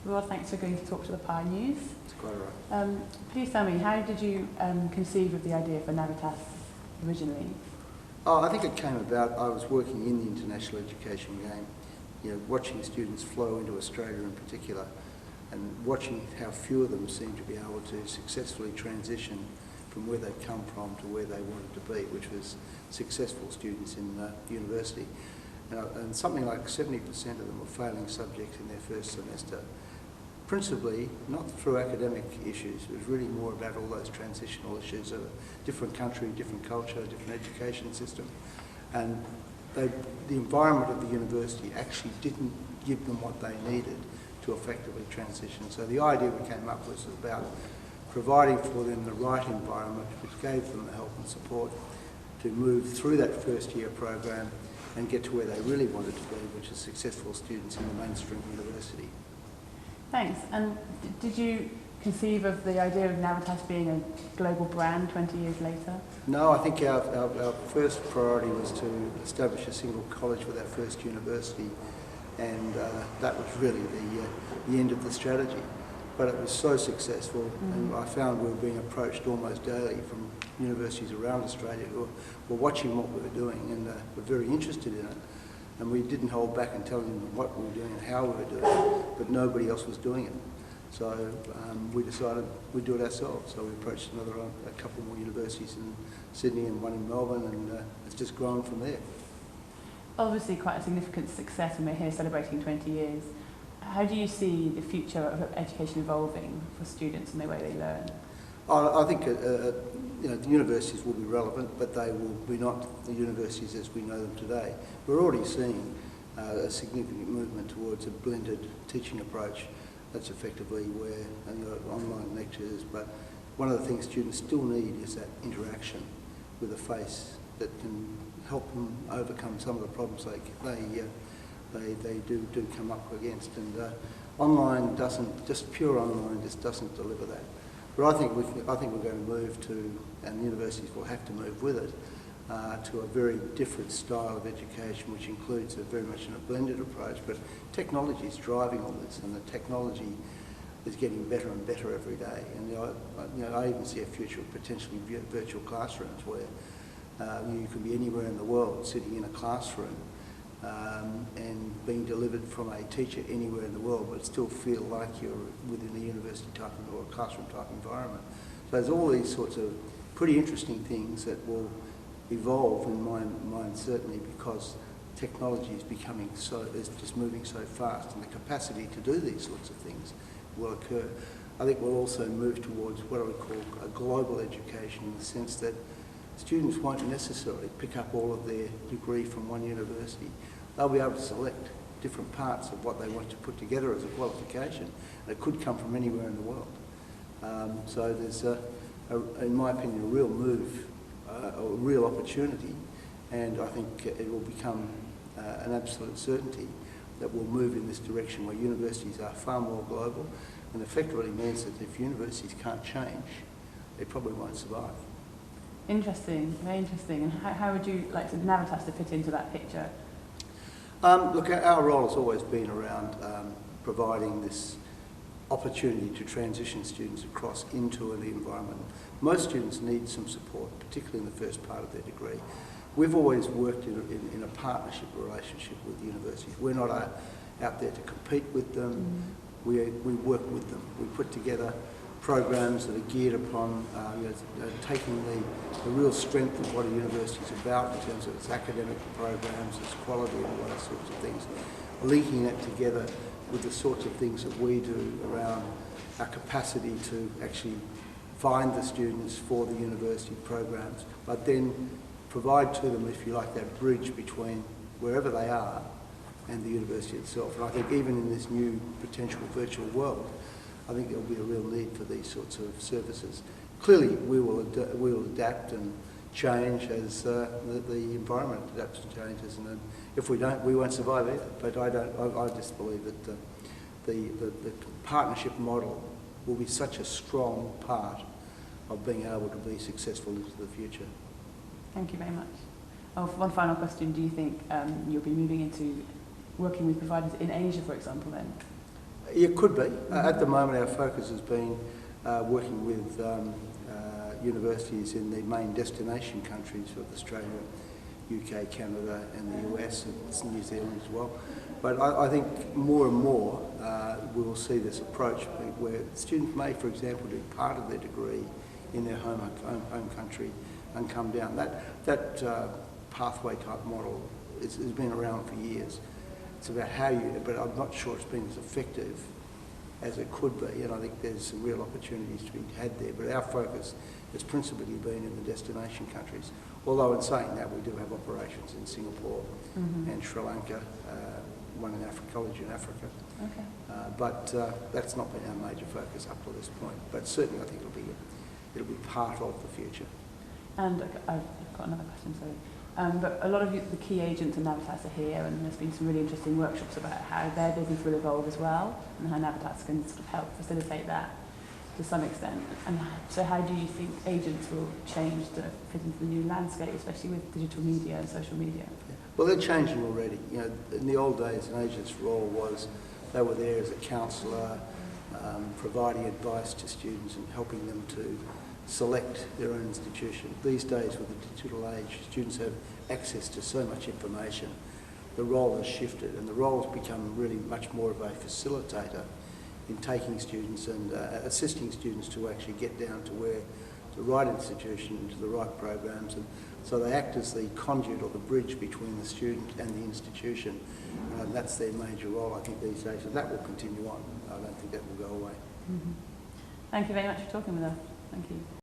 Well, thanks for going to talk to the Pi News. It's quite all right. Please tell me, how did you conceive of the idea for Navitas originally? I think it came about, I was working in the international education game, watching students flow into Australia in particular, and watching how few of them seemed to be able to successfully transition from where they'd come from to where they wanted to be, which was successful students in university. And something like 70% of them were failing subjects in their first semester, principally not through academic issues. It was really more about all those transitional issues of a different country, different culture, different education system. And the environment of the university actually didn't give them what they needed to effectively transition. So the idea we came up with was about providing for them the right environment which gave them the help and support to move through that first year program and get to where they really wanted to be, which is successful students in the mainstream university. Thanks. And did you conceive of the idea of Navitas being a global brand 20 years later? No, I think our first priority was to establish a single college with our first university, and that was really the end of the strategy. But it was so successful, and I found we were being approached almost daily from universities around Australia who were watching what we were doing and were very interested in it. And we didn't hold back in telling them what we were doing and how we were doing it, but nobody else was doing it. So we decided we'd do it ourselves. So we approached a couple more universities in Sydney and one in Melbourne, and it's just grown from there. Obviously quite a significant success, and we're here celebrating 20 years. How do you see the future of education evolving for students and the way they learn? I think the universities will be relevant, but they will be not the universities as we know them today. We're already seeing a significant movement towards a blended teaching approach. That's effectively where online lectures, but one of the things students still need is that interaction with a face that can help them overcome some of the problems they do come up against. And online pure online just doesn't deliver that. But I think we're going to move to, and the universities will have to move with it, to a very different style of education, which includes very much a blended approach. But technology is driving all this, and the technology is getting better and better every day. And I even see a future of potentially virtual classrooms where you could be anywhere in the world sitting in a classroom and being delivered from a teacher anywhere in the world, but still feel like you're within a university type or a classroom type environment. So there's all these sorts of pretty interesting things that will evolve in my mind, certainly, because technology is just moving so fast, and the capacity to do these sorts of things will occur. I think we'll also move towards what I would call a global education, in the sense that students won't necessarily pick up all of their degree from one university. They'll be able to select different parts of what they want to put together as a qualification, and it could come from anywhere in the world. So there's, in my opinion, a real move, a real opportunity, and I think it will become an absolute certainty that we'll move in this direction where universities are far more global, and effectively means that if universities can't change, they probably won't survive. Interesting, very interesting. And how would you like Navitas to fit into that picture? Look, our role has always been around providing this opportunity to transition students across into the environment. Most students need some support, particularly in the first part of their degree. We've always worked in a partnership relationship with the universities. We're not out there to compete with them. We work with them. We put together programs that are geared upon taking the real strength of what a university is about in terms of its academic programs, its quality, and all those sorts of things, linking that together with the sorts of things that we do around our capacity to actually find the students for the university programs, but then provide to them, if you like, that bridge between wherever they are and the university itself. And I think even in this new potential virtual world, I think there'll be a real need for these sorts of services. Clearly, we will adapt and change as the environment adapts and changes, and if we don't, we won't survive either. But I just believe that the partnership model will be such a strong part of being able to be successful into the future. Thank you very much. Oh, one final question. Do you think you'll be moving into working with providers in Asia, for example, then? It could be. At the moment, our focus has been working with universities in the main destination countries of Australia, UK, Canada and the US and New Zealand as well. But I think more and more we will see this approach where students may, for example, do part of their degree in their home country and come down. That pathway type model has been around for years. It's about how you, but I'm not sure it's been as effective as it could be, and I think there's some real opportunities to be had there. But our focus has principally been in the destination countries. Although in saying that, we do have operations in Singapore and Sri Lanka, one in Africa, college in Africa. Okay. But that's not been our major focus up to this point. But certainly, I think it'll be part of the future. And I've got another question, sorry. But a lot of the key agents in Navitas are here, and there's been some really interesting workshops about how their business will evolve as well, and how Navitas can sort of help facilitate that to some extent. And so how do you think agents will change to fit into the new landscape, especially with digital media and social media? Yeah. Well, they're changing already. You know, in the old days, an agent's role was they were there as a counsellor, providing advice to students and helping them to select their own institution. These days, with the digital age, students have access to so much information. The role has shifted, and the role has become really much more of a facilitator in taking students and assisting students to actually get down to where the right institution, to the right programs, and so they act as the conduit or the bridge between the student and the institution. That's their major role, I think, these days, and that will continue on. I don't think that will go away. Thank you very much for talking with us. Thank you.